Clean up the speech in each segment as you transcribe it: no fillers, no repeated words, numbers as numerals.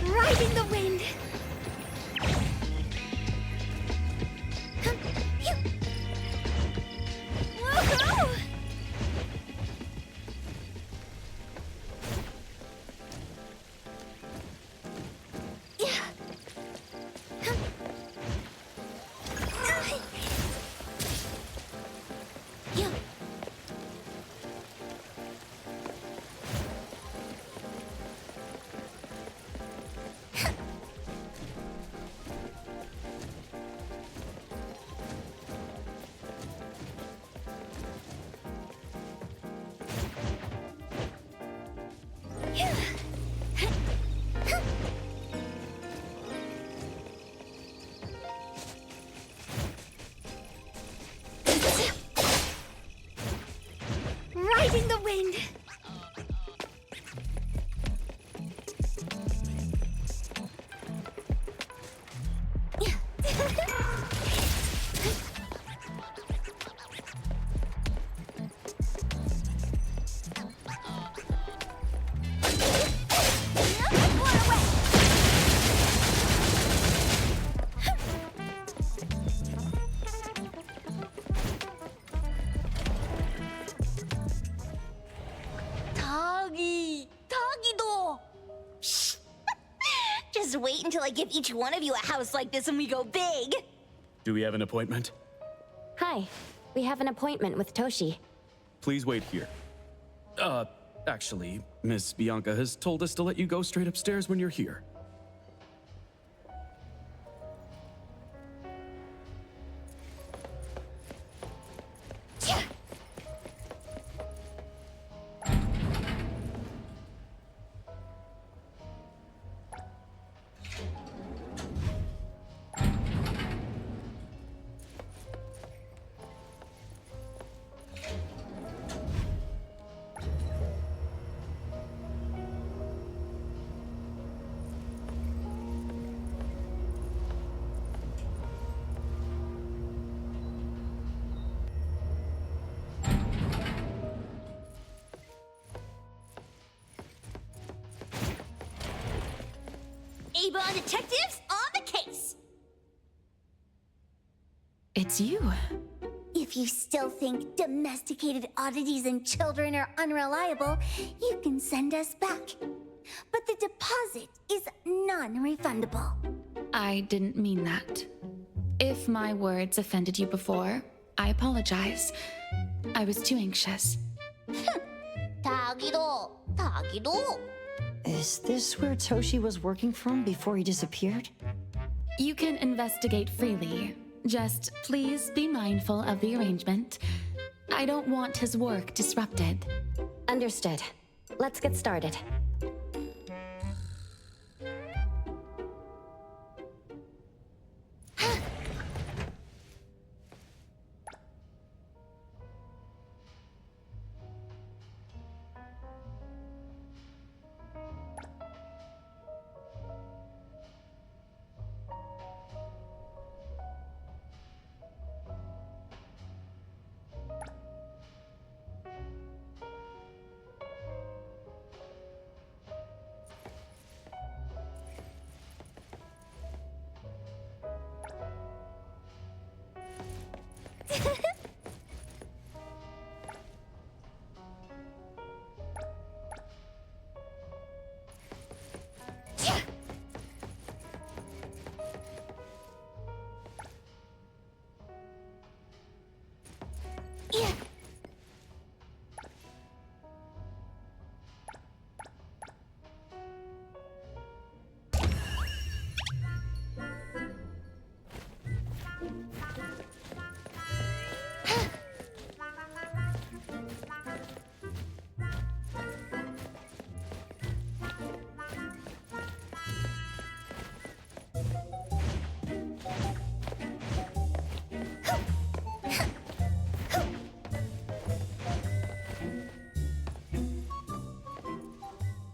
Riding the wind. Woohoo! Riding the wind. Just wait until I give each one of you a house like this and we go big. Do we have an appointment? Hi, we have an appointment with Toshi. Please wait here. Actually, Miss Bianca has told us to let you go straight upstairs when you're here. Avon detectives on the case. It's you. If you still think domesticated oddities and children are unreliable, you can send us back. But the deposit is non-refundable. I didn't mean that. If my words offended you before, I apologize. I was too anxious. Tagido, Tagido. Is this where Toshi was working from before he disappeared? You can investigate freely. Just please be mindful of the arrangement. I don't want his work disrupted. Understood. Let's get started.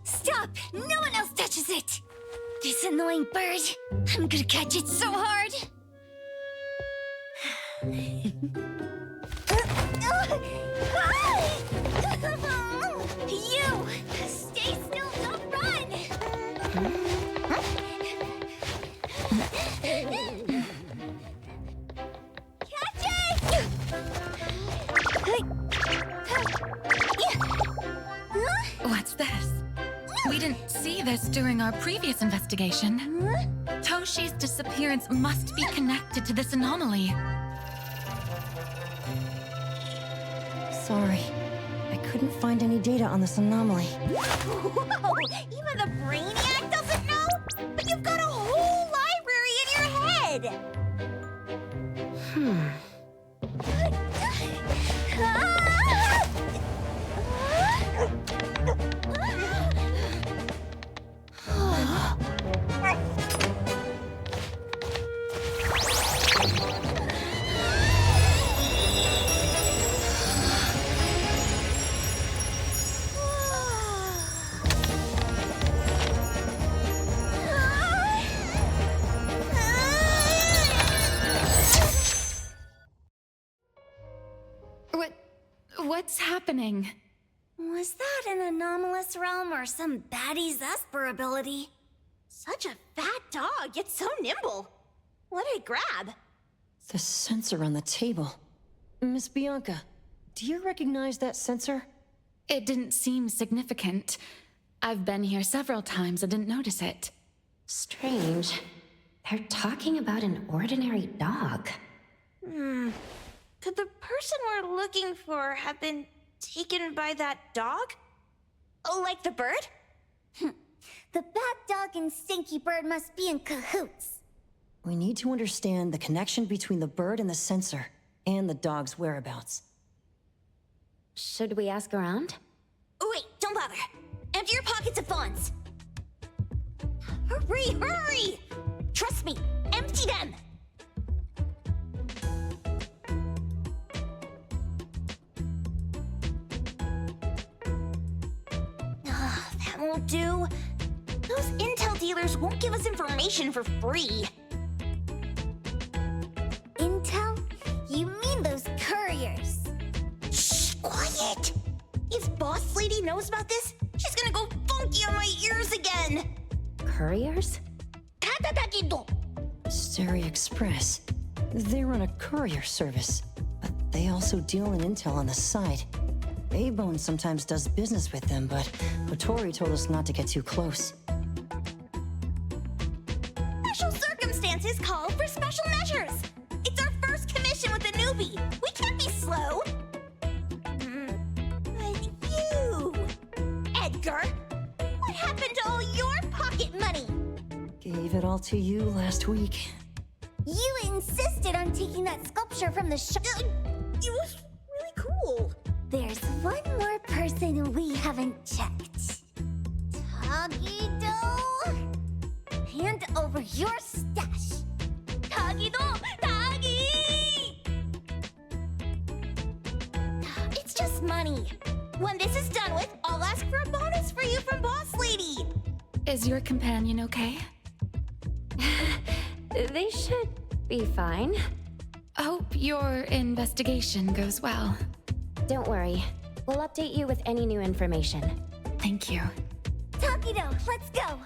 Stop! No one else touches it! This annoying bird. I'm gonna catch it so hard. You! Stay still, don't run! Catch it! What's this? We didn't see this during our previous investigation. Toshi's disappearance must be connected to this anomaly. Sorry. I couldn't find any data on this anomaly. Whoa! Even the brainiac doesn't know? But you've got a whole library in your head! What's happening? Was that an anomalous realm or some baddie's Esper ability? Such a fat dog, yet so nimble. What did it grab? The sensor on the table. Miss Bianca, do you recognize that sensor? It didn't seem significant. I've been here several times and didn't notice it. Strange. They're talking about an ordinary dog. Could the person we're looking for have been taken by that dog? Oh, like the bird? The bad dog and stinky bird must be in cahoots. We need to understand the connection between the bird and the sensor, and the dog's whereabouts. Should we ask around? Oh, wait, don't bother. Empty your pockets of funds. Hurry, hurry! Trust me, empty them! That won't do. Those intel dealers won't give us information for free. Intel? You mean those couriers? Shh, quiet! If Boss Lady knows about this, she's gonna go funky on my ears again! Couriers? Stereo Express. They run a courier service, but they also deal in intel on the side. A-Bone sometimes does business with them, but Otori told us not to get too close. Special circumstances call for special measures. It's our first commission with a newbie. We can't be slow. But you, Edgar, what happened to all your pocket money? Gave it all to you last week. You insisted on taking that sculpture from the shop. It was really cool. There's one more person we haven't checked. Tagido? Hand over your stash. Tagido! Tagi! It's just money. When this is done with, I'll ask for a bonus for you from Boss Lady. Is your companion okay? They should be fine. Hope your investigation goes well. Don't worry. We'll update you with any new information. Thank you. Tagido, let's go.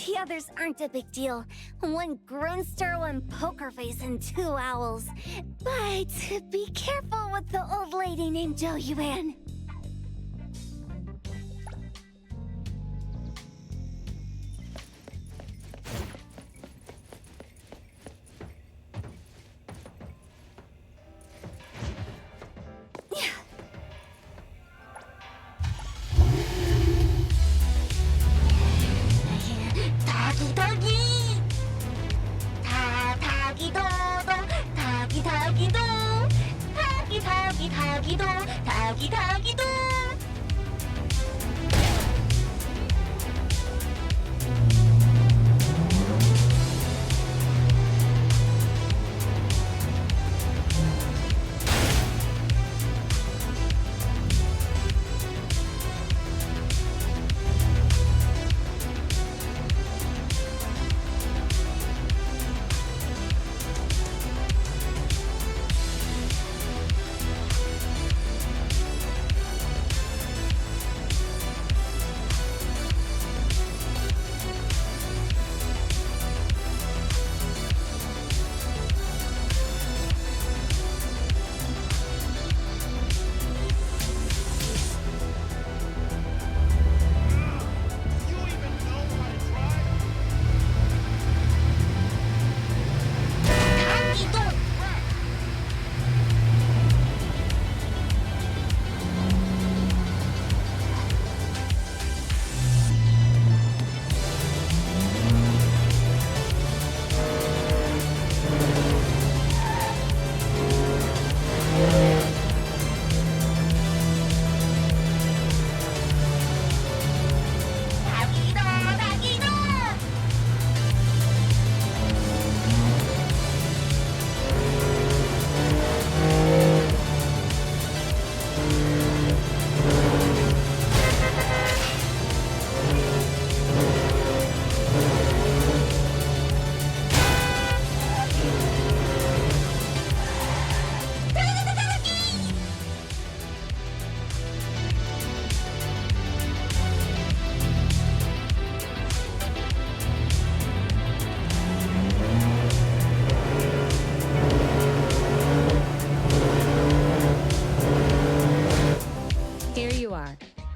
The others aren't a big deal. One groanster, one poker face, and two owls. But be careful with the old lady named Jo Yuan.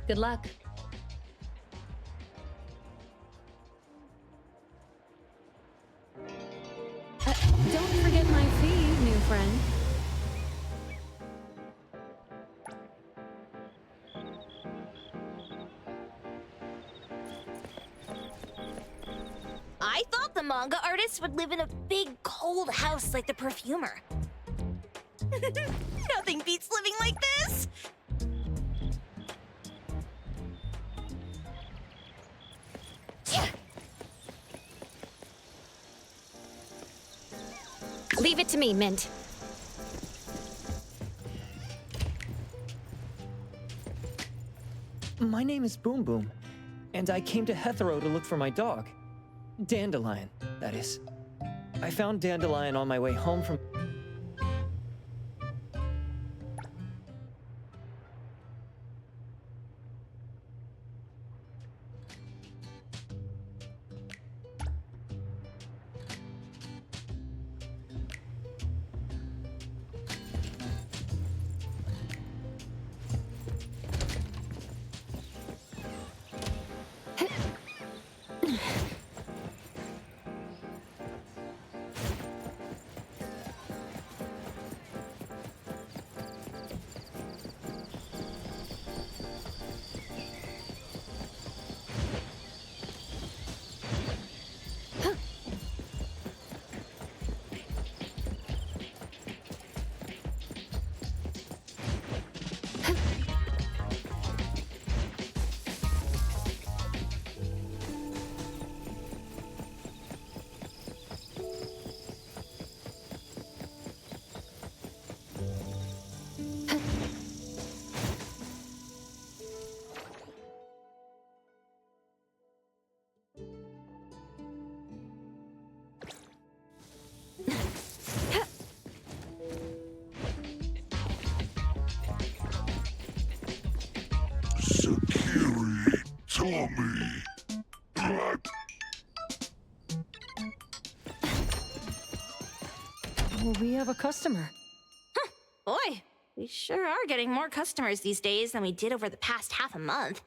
Good luck. Don't forget my fee, new friend. I thought the manga artist would live in a big, cold house like the perfumer. Nothing beats living like this! Leave it to me, Mint. My name is Boom Boom, and I came to Hethero to look for my dog. Dandelion, that is. I found Dandelion on my way home from... we have a customer. Boy, we sure are getting more customers these days than we did over the past half a month.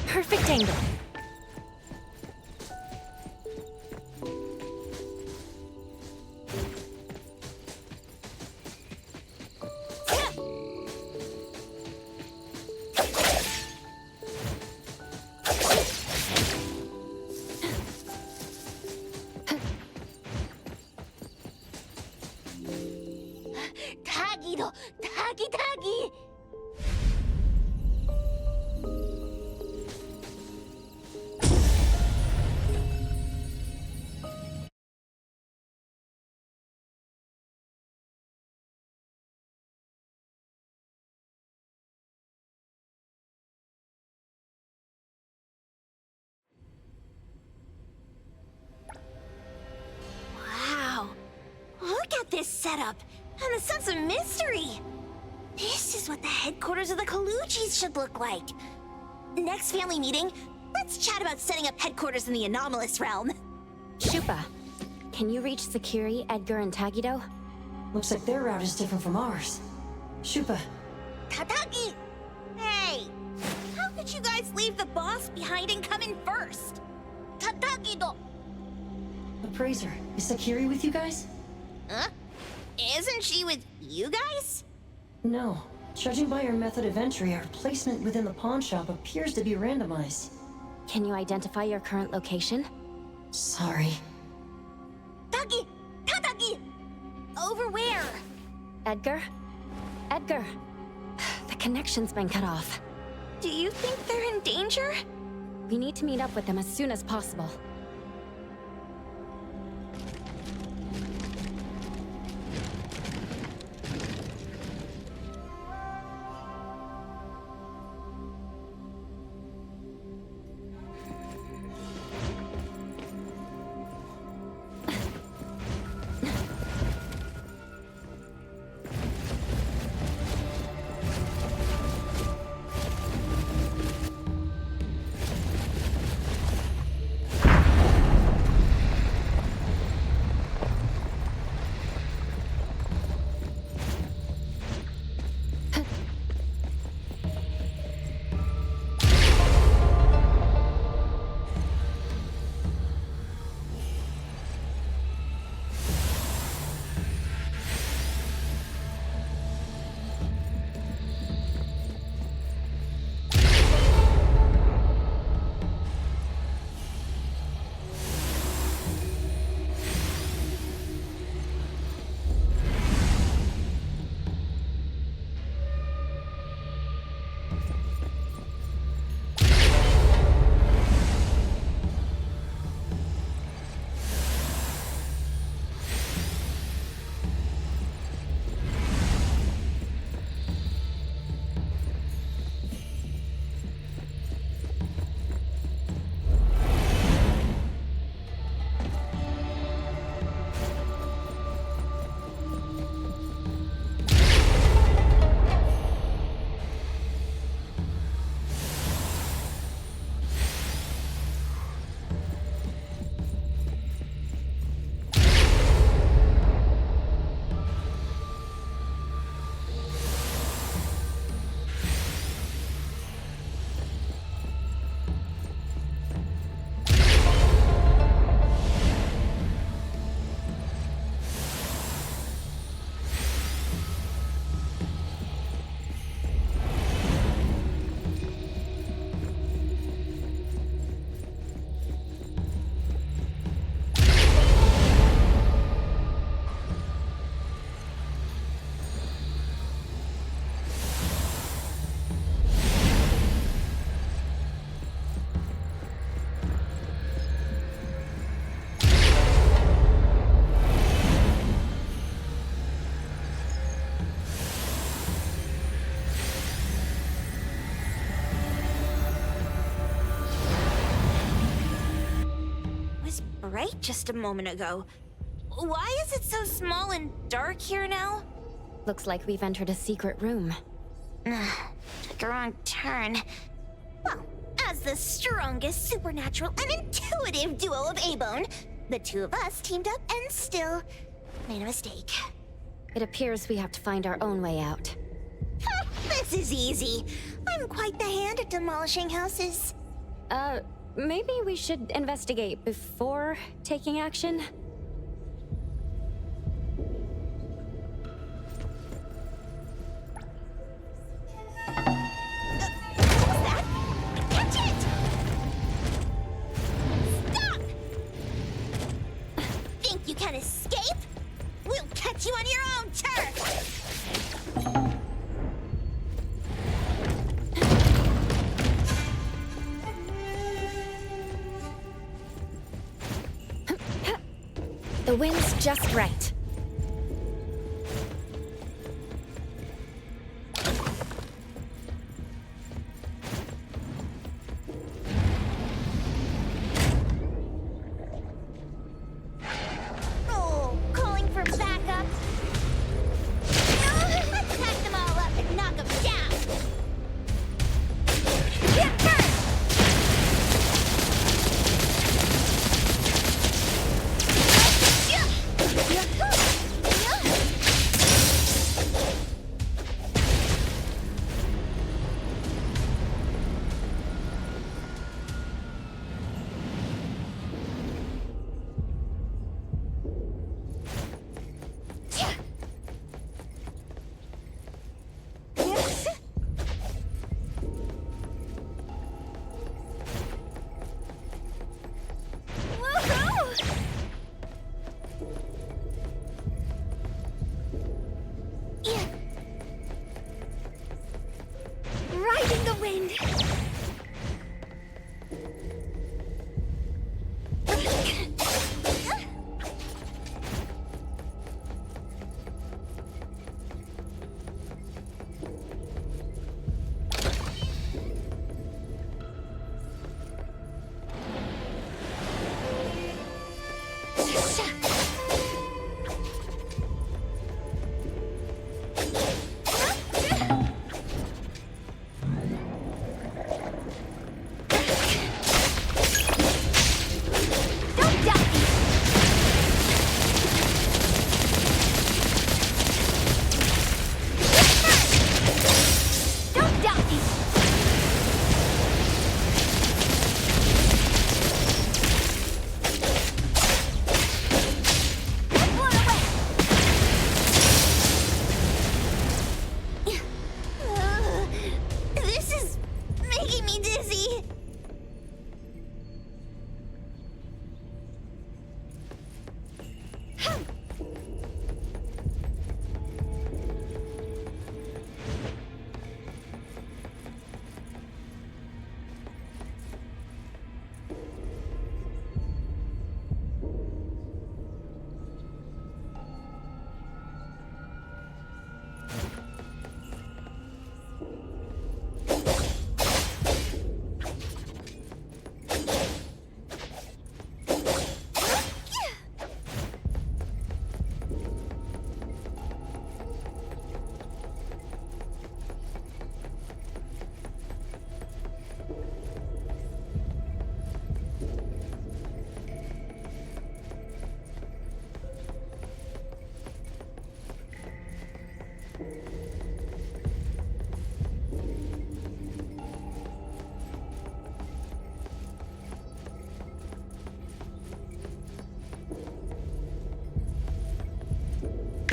Perfect angle. Tagido! Tagi Tagi! Wow. Look at this setup and the sense of mystery. This is what the headquarters of the Kaluchis should look like. Next family meeting, let's chat about setting up headquarters in the anomalous realm. Shupa, can you reach Sakiri, Edgar, and Tagido? Looks like their route is different from ours. Shupa, Tatagi! Hey! How could you guys leave the boss behind and come in first? Tatagi-do! Appraiser, is Sakiri with you guys? Huh? Isn't she with you guys? No. Judging by our method of entry, our placement within the pawn shop appears to be randomized. Can you identify your current location? Sorry. Taki! Tataki! Over where? Edgar? Edgar! The connection's been cut off. Do you think they're in danger? We need to meet up with them as soon as possible. Right just a moment ago. Why is it so small and dark here now? Looks like we've entered a secret room. Took a wrong turn. Well, as the strongest supernatural and intuitive duo of A-Bone, the two of us teamed up and still made a mistake. It appears we have to find our own way out. This is easy. I'm quite the hand at demolishing houses. Maybe we should investigate before taking action? What's that? Catch it! Stop! Think you can escape? We'll catch you on your own turf! The wind's just right. Oh, calling for backup? Let's pack them all up and knock them down! Get burned! Yeah.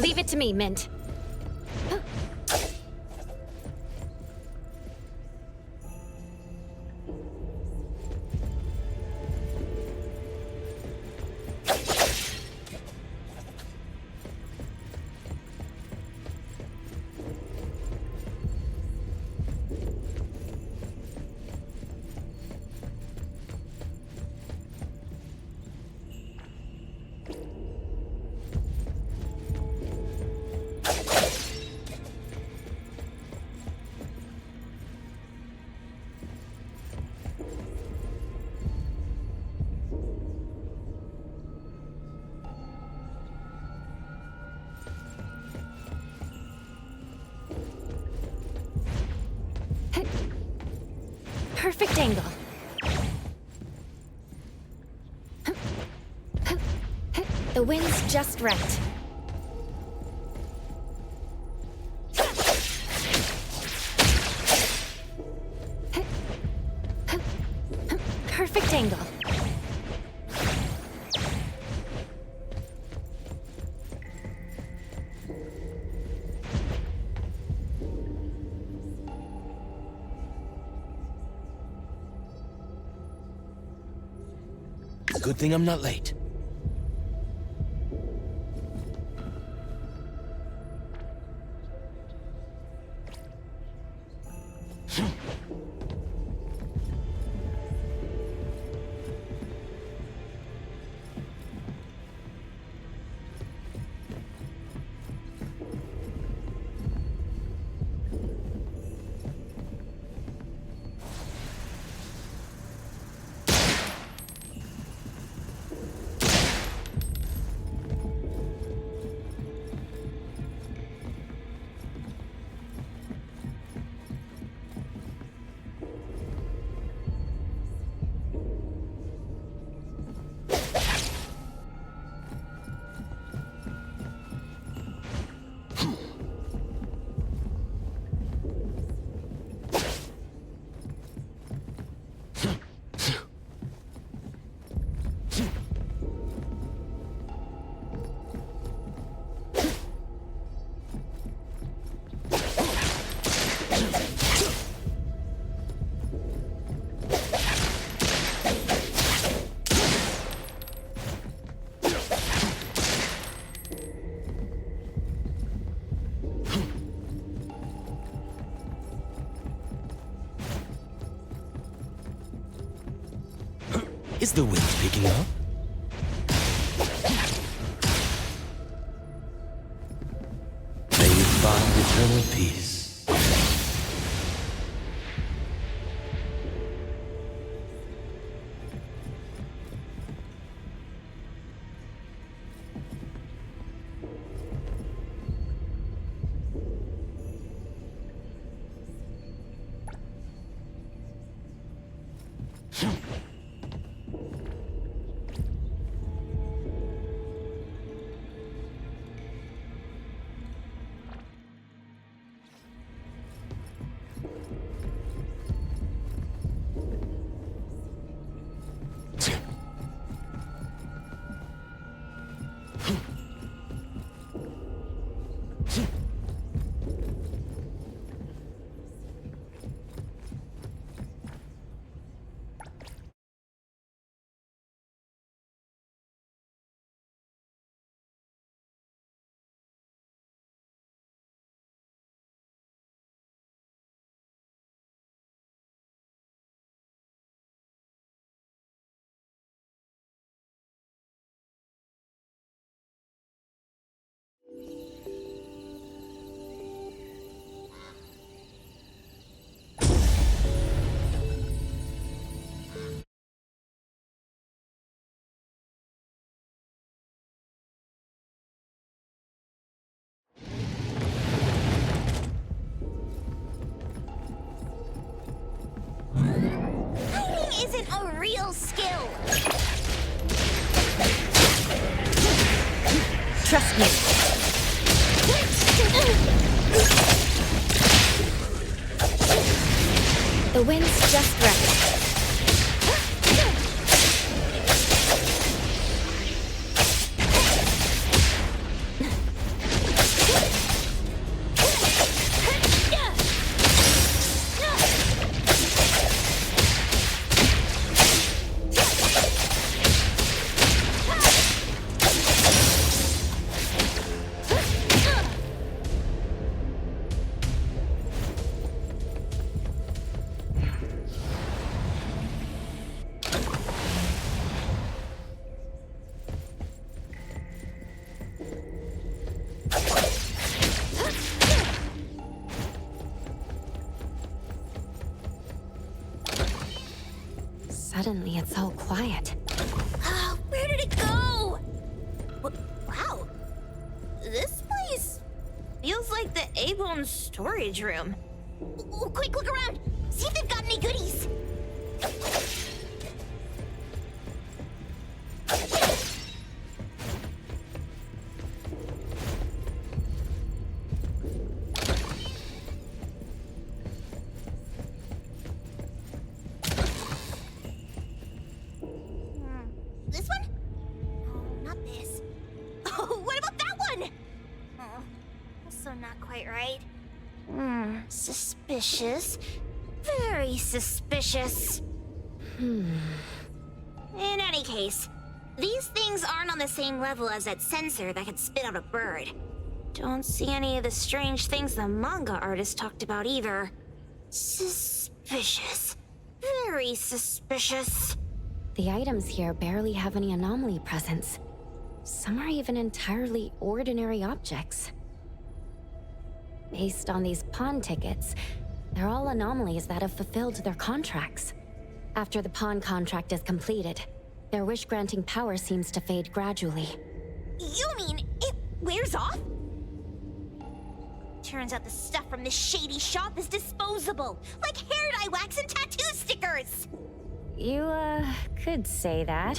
Leave it to me, Mint. Perfect angle. The wind's just right. Perfect angle. Good thing I'm not late. Is the wind picking up? May you find eternal peace. Isn't a real skill. Trust me. The wind's just right. Suddenly, it's all quiet. Oh, where did it go? Wow. This place Feels like the A-Bone storage room. Quick, look around. See if they've got any goodies. This one? No, not this. Oh, what about that one? Oh, also not quite right. Suspicious. Very suspicious. In any case, these things aren't on the same level as that sensor that could spit out a bird. Don't see any of the strange things the manga artist talked about either. Suspicious. Very suspicious. The items here barely have any anomaly presence. Some are even entirely ordinary objects. Based on these pawn tickets, they're all anomalies that have fulfilled their contracts. After the pawn contract is completed, their wish-granting power seems to fade gradually. You mean it wears off? Turns out the stuff from this shady shop is disposable, like hair dye wax and tattoo stickers. You, could say that.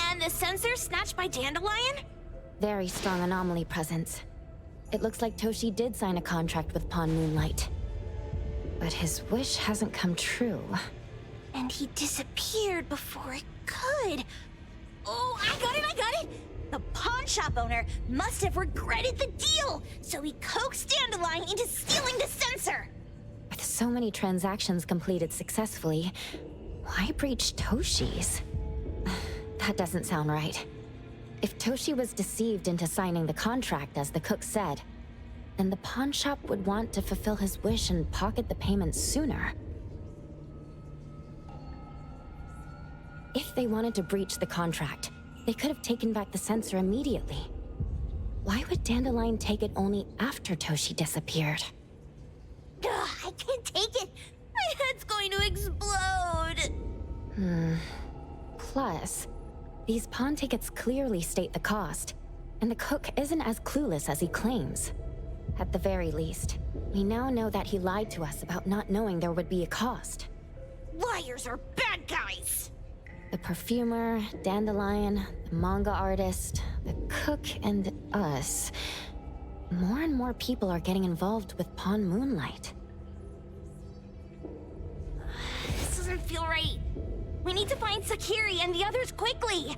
And the sensor snatched by Dandelion? Very strong anomaly presence. It looks like Toshi did sign a contract with Pawn Moonlight. But his wish hasn't come true. And he disappeared before it could. Oh, I got it! The pawn shop owner must have regretted the deal, so he coaxed Dandelion into stealing the sensor. With so many transactions completed successfully, why breach Toshi's? That doesn't sound right. If Toshi was deceived into signing the contract, as the cook said, then the pawn shop would want to fulfill his wish and pocket the payment sooner. If they wanted to breach the contract, they could have taken back the sensor immediately. Why would Dandelion take it only after Toshi disappeared? Ugh, I can't take it. My head's going to explode. Plus, these pawn tickets clearly state the cost, and the cook isn't as clueless as he claims. At the very least, we now know that he lied to us about not knowing there would be a cost. Liars are bad guys. The perfumer, Dandelion, the manga artist, the cook, and us. More and more people are getting involved with Pawn Moonlight. This doesn't feel right. We need to find Sakiri and the others quickly.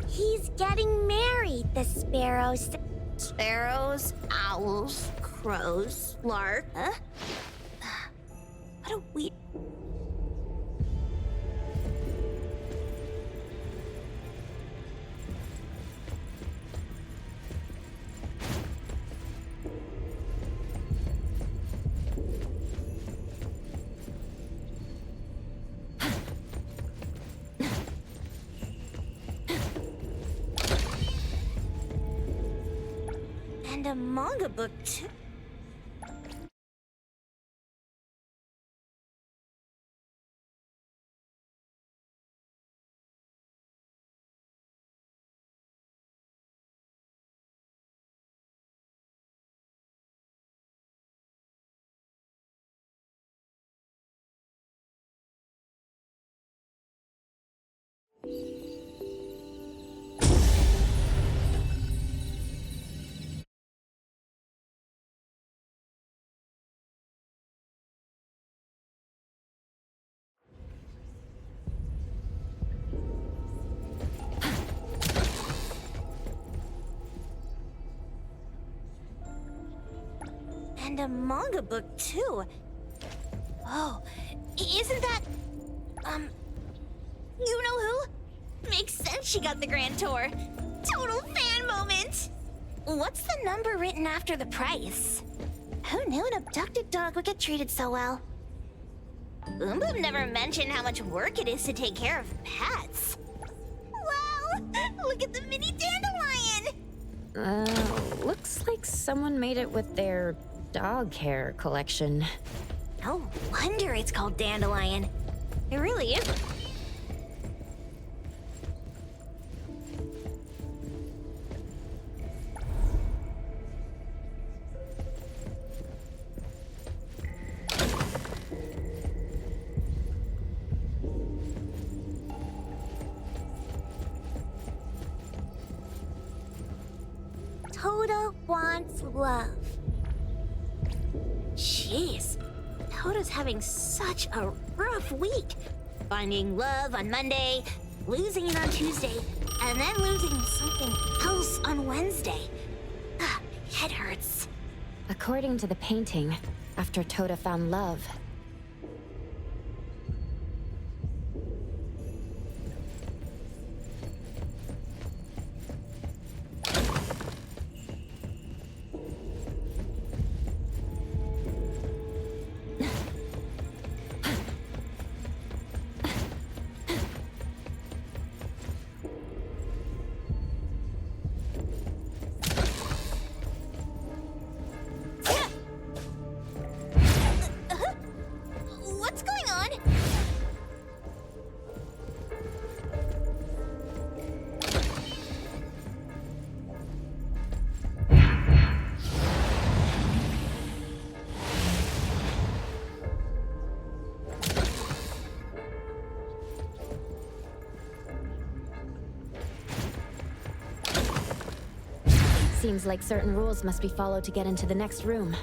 He's getting married, the sparrows. Sparrows, owls, crows, lark. Huh? What a weird... And a manga book, too. And a manga book, too. Oh, isn't that... You know who? Makes sense she got the grand tour. Total fan moment! What's the number written after the price? Who knew an abducted dog would get treated so well? Boom Boom never mentioned how much work it is to take care of pets. Wow! Look at the mini dandelion! Looks like someone made it with their dog hair collection. No wonder it's called Dandelion. It really is. Toda wants love. Jeez, Toda's having such a rough week. Finding love on Monday, losing it on Tuesday, and then losing something else on Wednesday. Head hurts. According to the painting, after Toda found love, What's going on? seems like certain rules must be followed to get into the next room.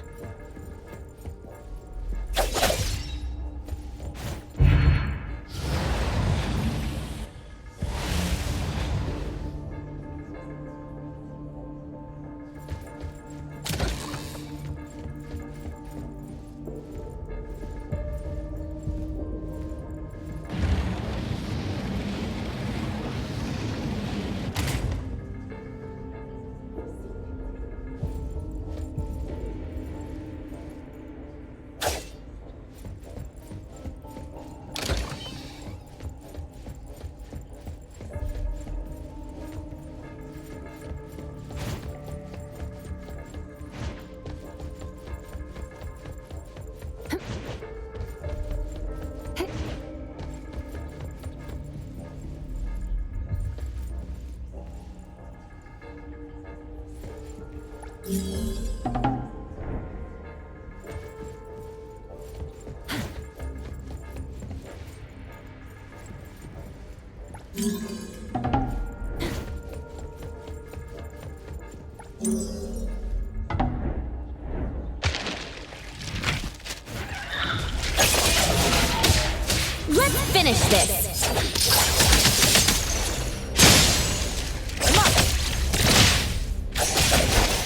Let's finish this!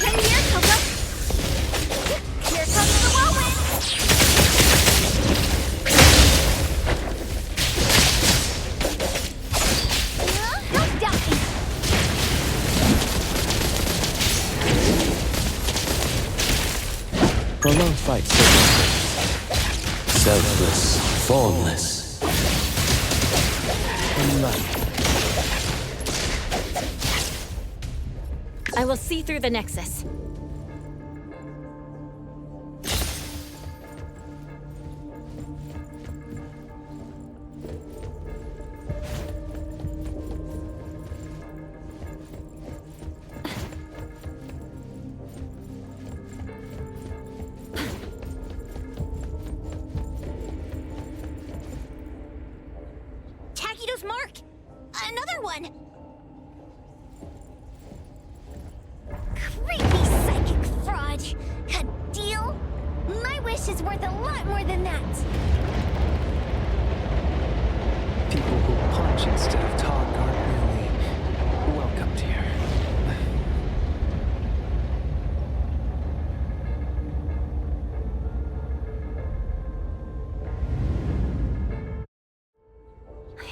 Come here, Coco. Here comes the whirlwind. No ducking. Prolonged fight. Selfless, formless. I will see through the Nexus. one! Creepy psychic fraud. A deal? My wish is worth a lot more than that. People who punch instead of talk aren't really welcomed here.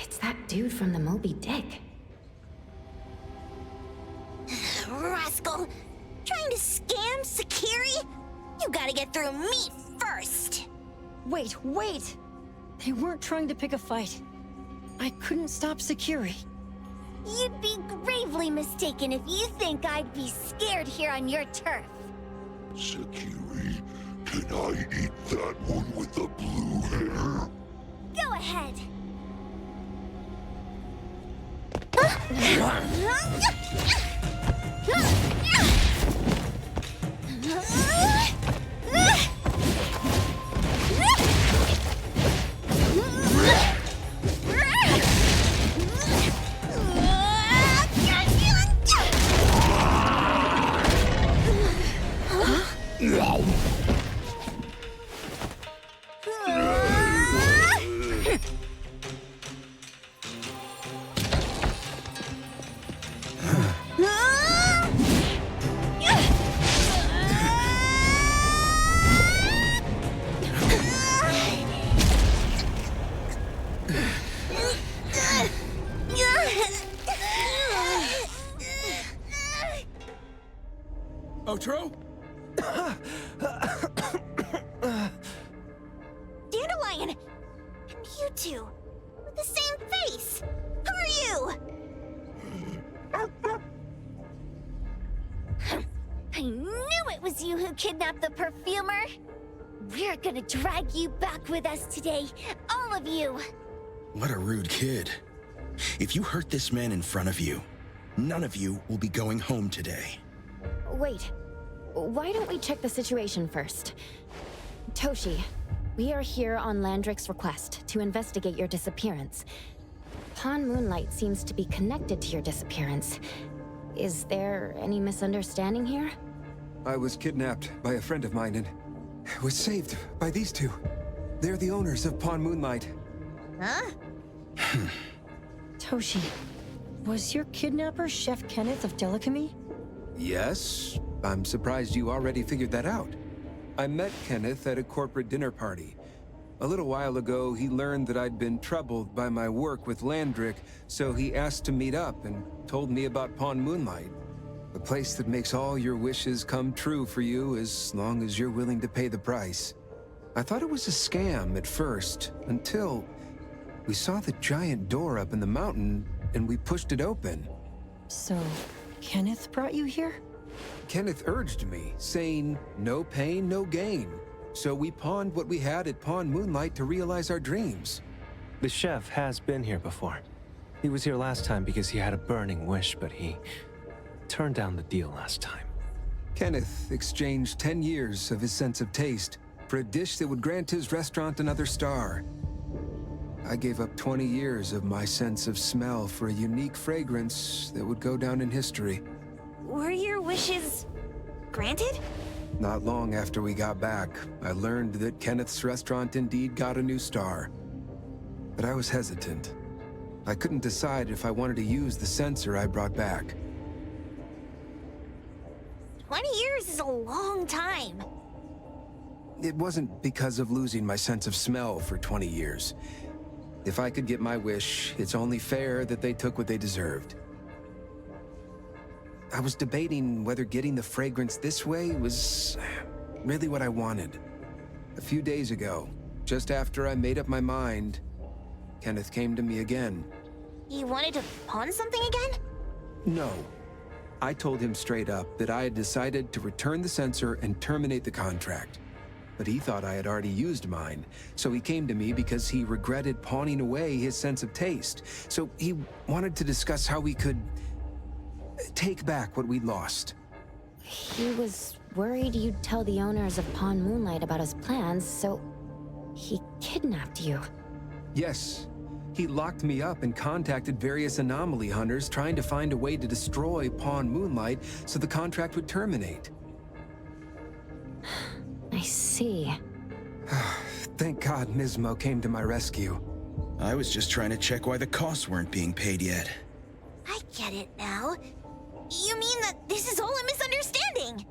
It's that dude from the Moby Dick. Rascal! Trying to scam Sakiri? You gotta get through me first! Wait! They weren't trying to pick a fight. I couldn't stop Sakiri. You'd be gravely mistaken if you think I'd be scared here on your turf. Sakiri, can I eat that one with the blue hair? Go ahead. Otro? Dandelion! And you two, with the same face! Who are you? I knew it was you who kidnapped the perfumer. We're gonna drag you back with us today, all of you. What a rude kid. If you hurt this man in front of you, none of you will be going home today. Wait, why don't we check the situation first? Toshi, we are here on Landrick's request to investigate your disappearance. Pawn Moonlight seems to be connected to your disappearance. Is there any misunderstanding here? I was kidnapped by a friend of mine and was saved by these two. They're the owners of Pawn Moonlight. Huh? Toshi, was your kidnapper Chef Kenneth of Delicamy? Yes, I'm surprised you already figured that out. I met Kenneth at a corporate dinner party. A little while ago, he learned that I'd been troubled by my work with Landrick, so he asked to meet up and told me about Pawn Moonlight. A place that makes all your wishes come true for you as long as you're willing to pay the price. I thought it was a scam at first, until we saw the giant door up in the mountain and we pushed it open. So, Kenneth brought you here? Kenneth urged me, saying, no pain, no gain. So we pawned what we had at Pawn Moonlight to realize our dreams. The chef has been here before. He was here last time because he had a burning wish, but he turned down the deal last time. Kenneth exchanged 10 years of his sense of taste for a dish that would grant his restaurant another star. I gave up 20 years of my sense of smell for a unique fragrance that would go down in history. Were your wishes granted? Not long after we got back, I learned that Kenneth's restaurant indeed got a new star. But I was hesitant. I couldn't decide if I wanted to use the sensor I brought back. 20 years is a long time. It wasn't because of losing my sense of smell for 20 years. If I could get my wish, it's only fair that they took what they deserved. I was debating whether getting the fragrance this way was really what I wanted. A few days ago, just after I made up my mind, Kenneth came to me again. You wanted to pawn something again? No. I told him straight up that I had decided to return the sensor and terminate the contract. But he thought I had already used mine, so he came to me because he regretted pawning away his sense of taste. So he wanted to discuss how we could take back what we'd lost. He was worried you'd tell the owners of Pawn Moonlight about his plans, so he kidnapped you. Yes, He locked me up and contacted various anomaly hunters trying to find a way to destroy Pawn Moonlight so the contract would terminate. I see. Thank God Nismo came to my rescue. I was just trying to check why the costs weren't being paid yet. I get it now. You mean that this is all a misunderstanding?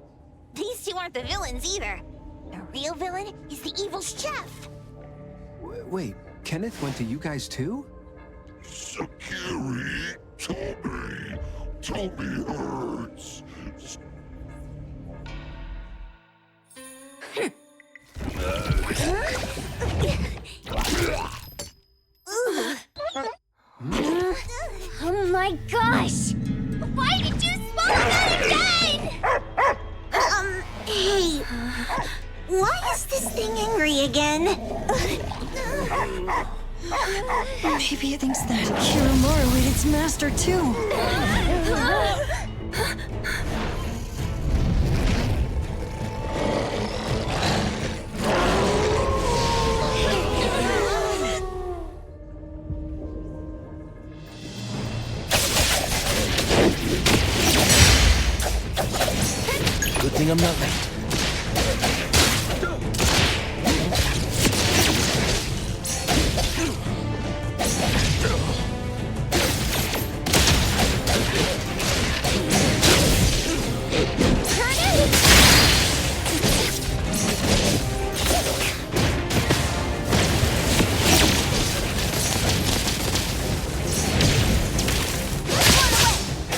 These two aren't the villains either. The real villain is the evil chef. Wait, Kenneth went to you guys too? Sakiri, Tommy hurts. Oh my gosh! Why did you swallow that again? Hey. Why is this thing angry again? Maybe it thinks that Kirimura ate its master too. Good thing I'm not late.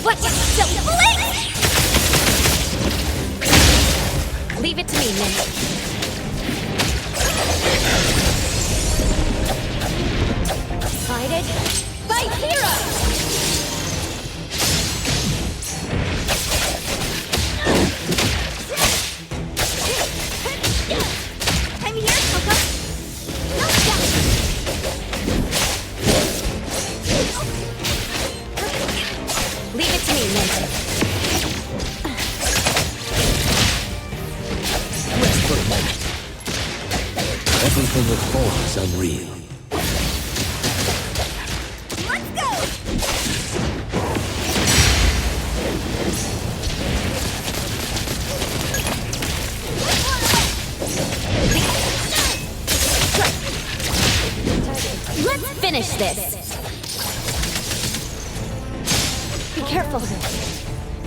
What? Leave it to me, Min. Guided by Hero! I'm here, Coco. No, Leave it to me, Min. Rest for a moment. Everything it holds is unreal. let's go! Let's finish this. Be careful.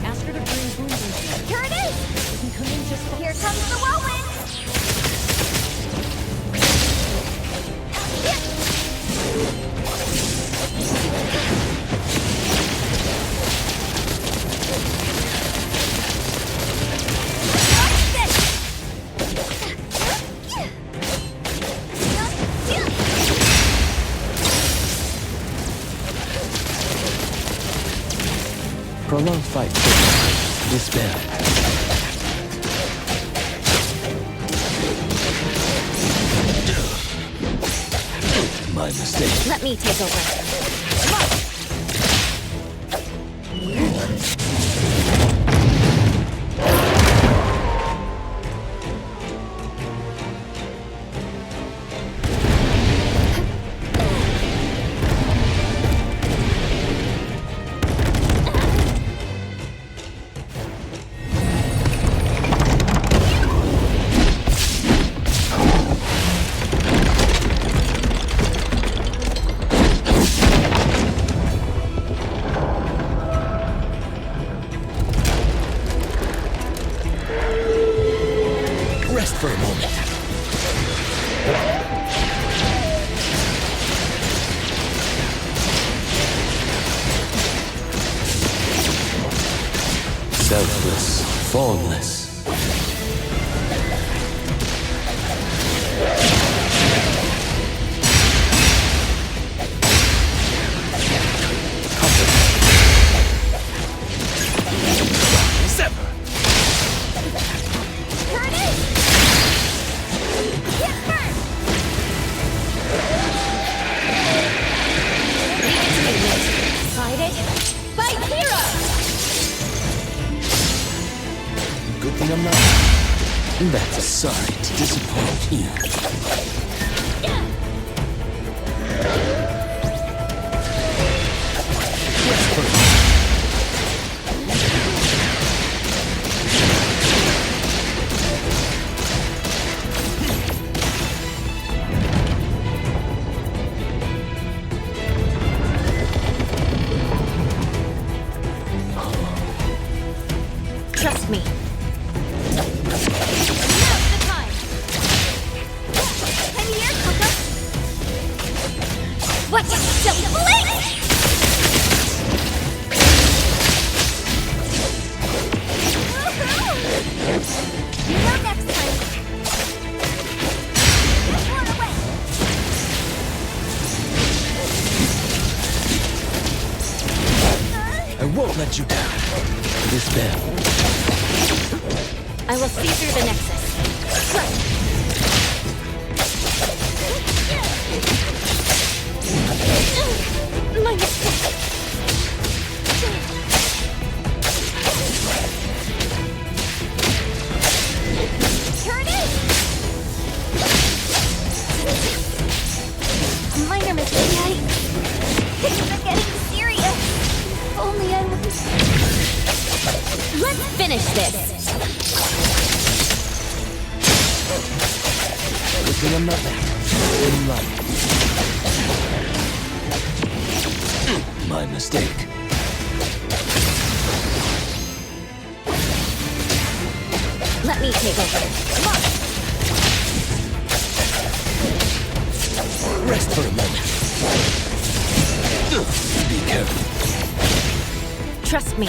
Ask her to bring Boom. Here it is! Here comes the whirlwind! Prolonged fight. Despair. My mistake. Let me take over. Rest for a moment. Selfless, formless. Good thing I'm not. That's sorry to disappoint you. get you down. This bell. I will see through the Nexus. Trust. My mistake. Here it is! A minor mistake. Things are getting serious. If only I was... Let's finish this. Good thing I'm not back. In life. My mistake. Let me take over. Come on. Rest for a moment. Be careful. Trust me.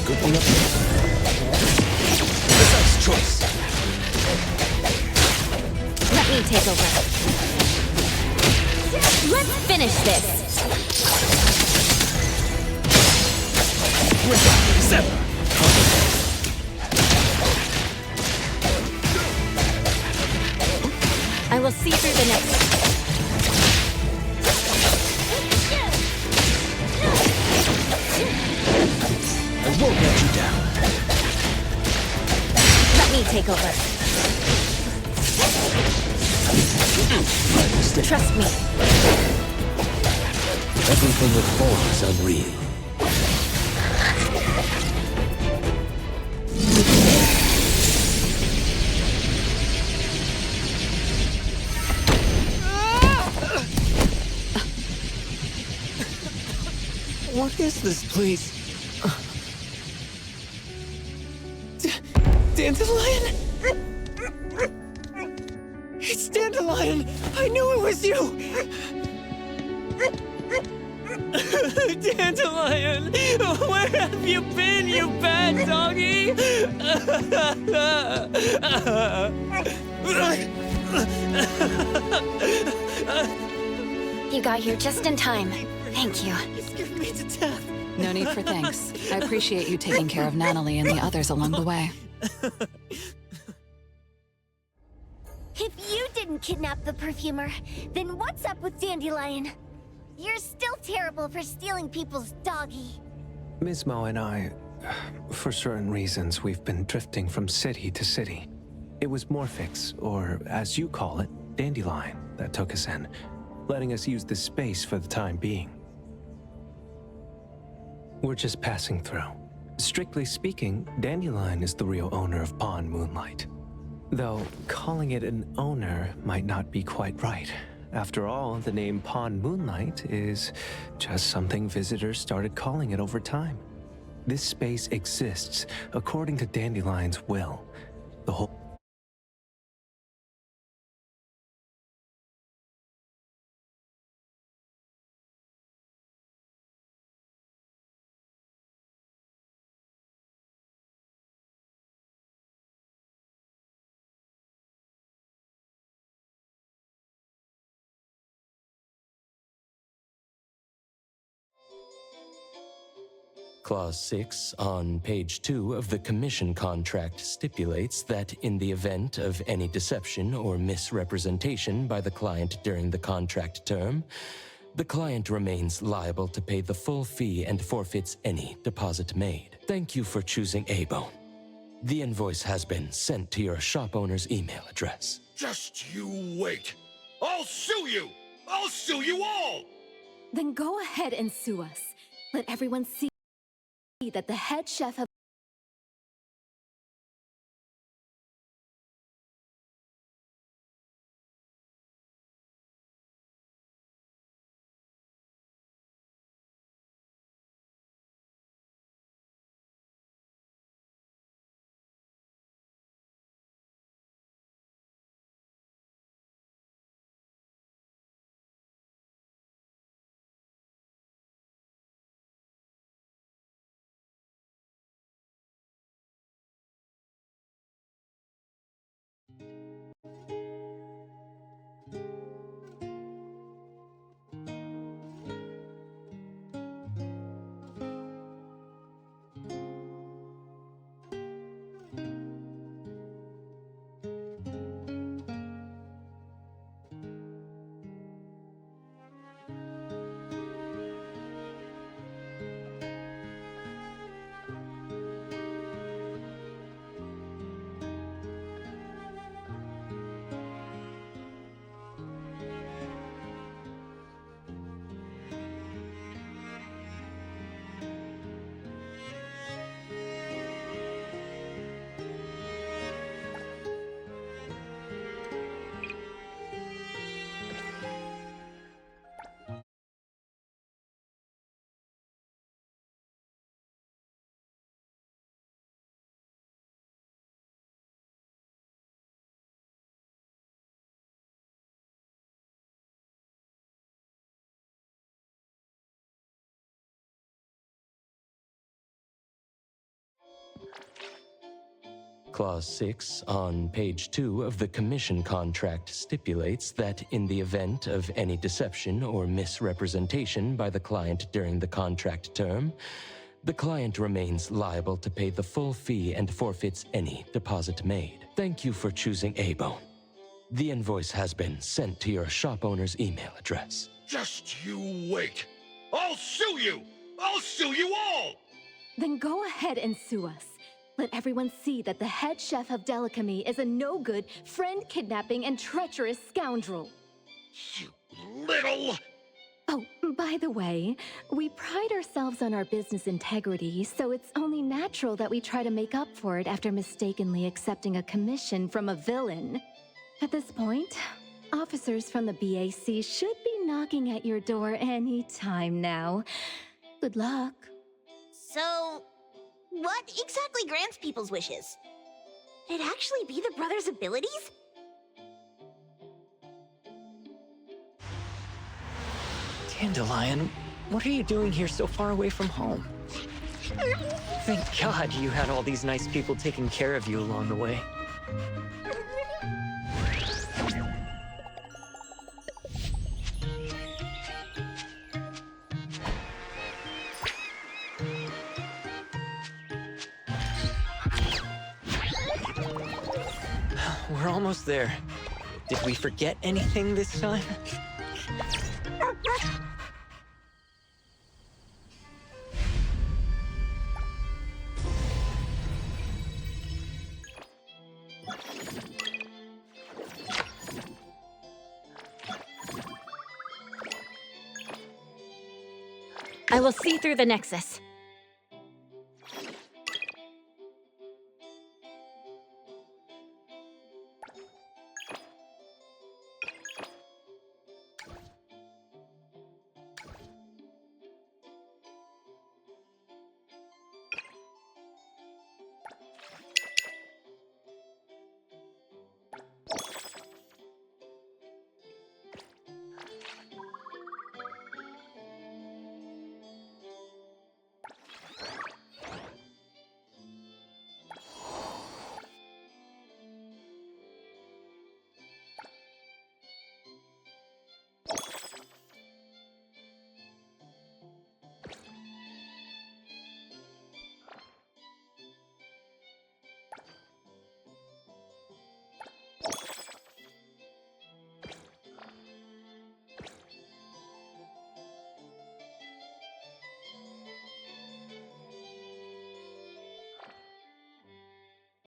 Good thing up there. Precise choice. Let me take over. Let's finish this. Sever. I will see through the next. I won't let you down. Let me take over. My mistake. Trust me. Everything with form is unreal. What is this place? Dandelion? It's Dandelion! I knew it was you! Dandelion! Where have you been, you bad doggy? You got here just in time. Thank you. You scared me to death. No need for thanks. I appreciate you taking care of Natalie and the others along the way. If you didn't kidnap the perfumer, then what's up with Dandelion? You're still terrible for stealing people's doggy. Ms. Mo and I, for certain reasons, we've been drifting from city to city. It was Morphix, or as you call it, Dandelion, that took us in, letting us use this space for the time being. We're just passing through. Strictly speaking, Dandelion is the real owner of Pawn Moonlight. Though, calling it an owner might not be quite right. After all, the name Pawn Moonlight is just something visitors started calling it over time. This space exists according to Dandelion's will. The whole Clause 6 on page 2 of the commission contract stipulates that in the event of any deception or misrepresentation by the client during the contract term, the client remains liable to pay the full fee and forfeits any deposit made. Thank you for choosing A-Bone. The invoice has been sent to your shop owner's email address. Just you wait. I'll sue you! I'll sue you all! Then go ahead and sue us. Let everyone see that the head chef of Clause 6 on page 2 of the commission contract stipulates that in the event of any deception or misrepresentation by the client during the contract term, the client remains liable to pay the full fee and forfeits any deposit made. Thank you for choosing A-Bone. The invoice has been sent to your shop owner's email address. Just you wait. I'll sue you! I'll sue you all! Then go ahead and sue us. Let everyone see that the head chef of Delicamy is a no-good, friend-kidnapping, and treacherous scoundrel. You little... Oh, by the way, we pride ourselves on our business integrity, so it's only natural that we try to make up for it after mistakenly accepting a commission from a villain. At this point, officers from the BAC should be knocking at your door any time now. Good luck. So, what exactly grants people's wishes? Could it actually be the brothers' abilities? Dandelion, what are you doing here so far away from home? Thank God you had all these nice people taking care of you along the way. We're almost there. Did we forget anything this time? I will see through the Nexus.